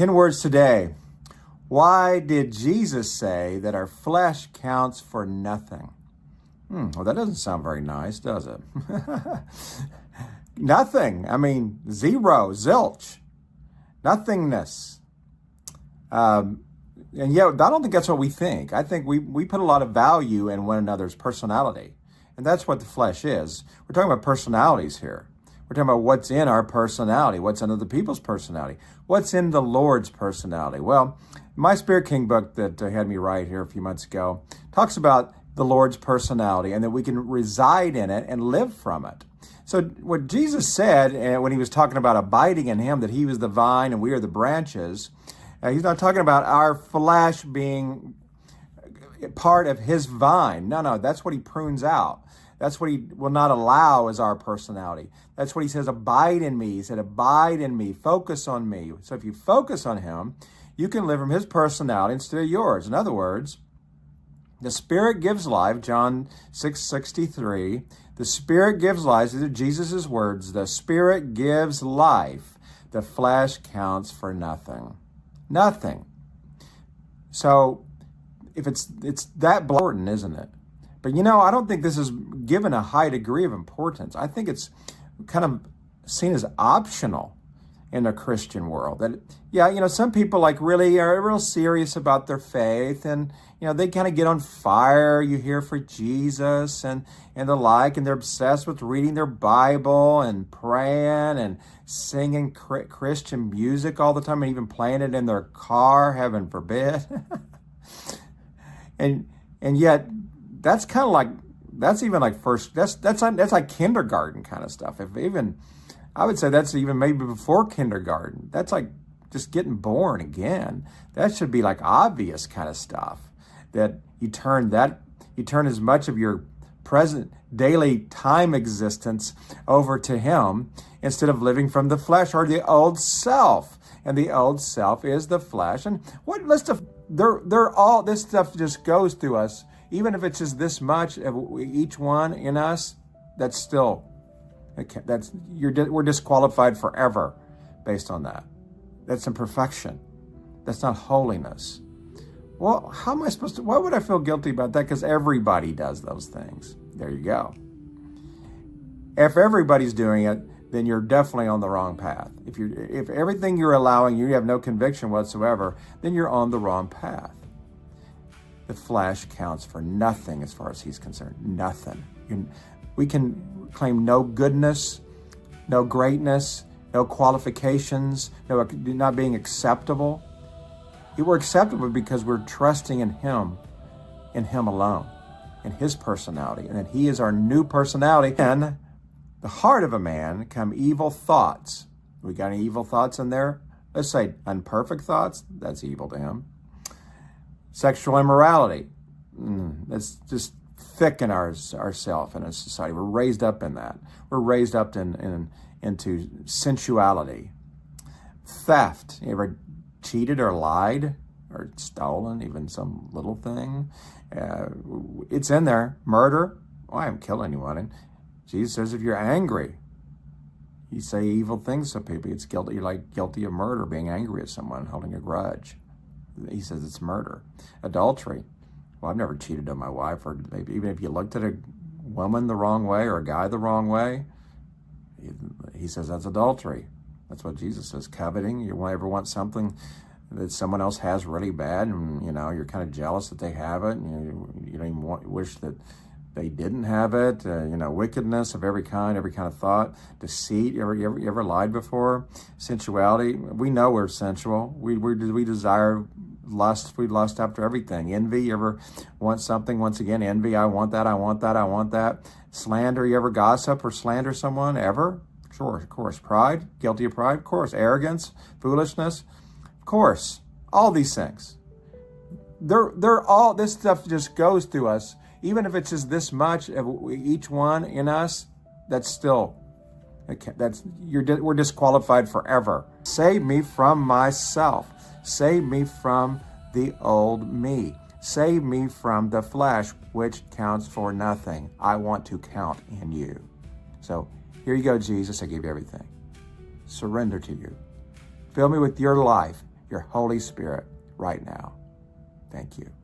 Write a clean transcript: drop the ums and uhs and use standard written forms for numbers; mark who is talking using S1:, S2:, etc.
S1: 10 words today. Why did Jesus say that our flesh counts for nothing? Well, that doesn't sound very nice, does it? Nothing. I mean, zero, zilch, nothingness. And yet, I don't think that's what we think. I think we put a lot of value in one another's personality. And that's what the flesh is. We're talking about personalities here. We're talking about what's in our personality, what's in other people's personality, what's in the Lord's personality. Well, my Spirit King book that had me write here a few months ago talks about the Lord's personality and that we can reside in it and live from it. So what Jesus said when he was talking about abiding in him, that he was the vine and we are the branches, he's not talking about our flesh being part of his vine. No, that's what he prunes out. That's what he will not allow as our personality. That's what he says, abide in me. He said, abide in me, focus on me. So if you focus on him, you can live from his personality instead of yours. In other words, the Spirit gives life, John 6:63. The Spirit gives life. These are Jesus' words. The Spirit gives life. The flesh counts for nothing. Nothing. So if it's that important, isn't it? But I don't think this is given a high degree of importance. I think it's kind of seen as optional in the Christian world. That, some people really are real serious about their faith and, they kind of get on fire, you hear, for Jesus and the like, and they're obsessed with reading their Bible and praying and singing Christian music all the time and even playing it in their car, heaven forbid. and yet, that's kind of that's like kindergarten kind of stuff. I would say that's even maybe before kindergarten. That's like just getting born again. That should be like obvious kind of stuff, that you turn as much of your present daily time existence over to him instead of living from the flesh or the old self. And the old self is the flesh. And what list of they're all, this stuff just goes through us. Even if it's just this much of each one in us, that's still, we're disqualified forever based on that. That's imperfection. That's not holiness. Well, how am I supposed to, why would I feel guilty about that? Because everybody does those things. There you go. If everybody's doing it, then you're definitely on the wrong path. If everything you're allowing, you have no conviction whatsoever, then you're on the wrong path. The flesh counts for nothing as far as he's concerned. Nothing. We can claim no goodness, no greatness, no qualifications, not being acceptable. We're acceptable because we're trusting in him alone, in his personality, and that he is our new personality. In the heart of a man come evil thoughts. We got any evil thoughts in there? Let's say unperfect thoughts. That's evil to him. Sexual immorality. That's just thick in ourself in a society. We're raised up in that. We're raised up into sensuality. Theft. You ever cheated or lied or stolen, even some little thing? It's in there. Murder. I haven't killed anyone. And Jesus says if you're angry, you say evil things to people, it's guilty. You're guilty of murder, being angry at someone, holding a grudge. He says it's murder. Adultery. Well, I've never cheated on my wife, or maybe even if you looked at a woman the wrong way or a guy the wrong way, he says that's adultery. That's what Jesus says. Coveting. You ever want something that someone else has really bad, and you're kind of jealous that they have it, and you don't even wish that they didn't have it. Wickedness of every kind of thought, deceit. You ever lied before? Sensuality. We know we're sensual. We desire lust. We lust after everything. Envy. You ever want something? Once again, envy. I want that. I want that. I want that. Slander. You ever gossip or slander someone? Ever? Sure, of course. Pride. Guilty of pride. Of course. Arrogance. Foolishness. Of course. All these things. They're all. This stuff just goes through us. Even if it's just this much of each one in us, that's still, we're disqualified forever. Save me from myself. Save me from the old me. Save me from the flesh, which counts for nothing. I want to count in you. So here you go, Jesus. I give you everything. Surrender to you. Fill me with your life, your Holy Spirit right now. Thank you.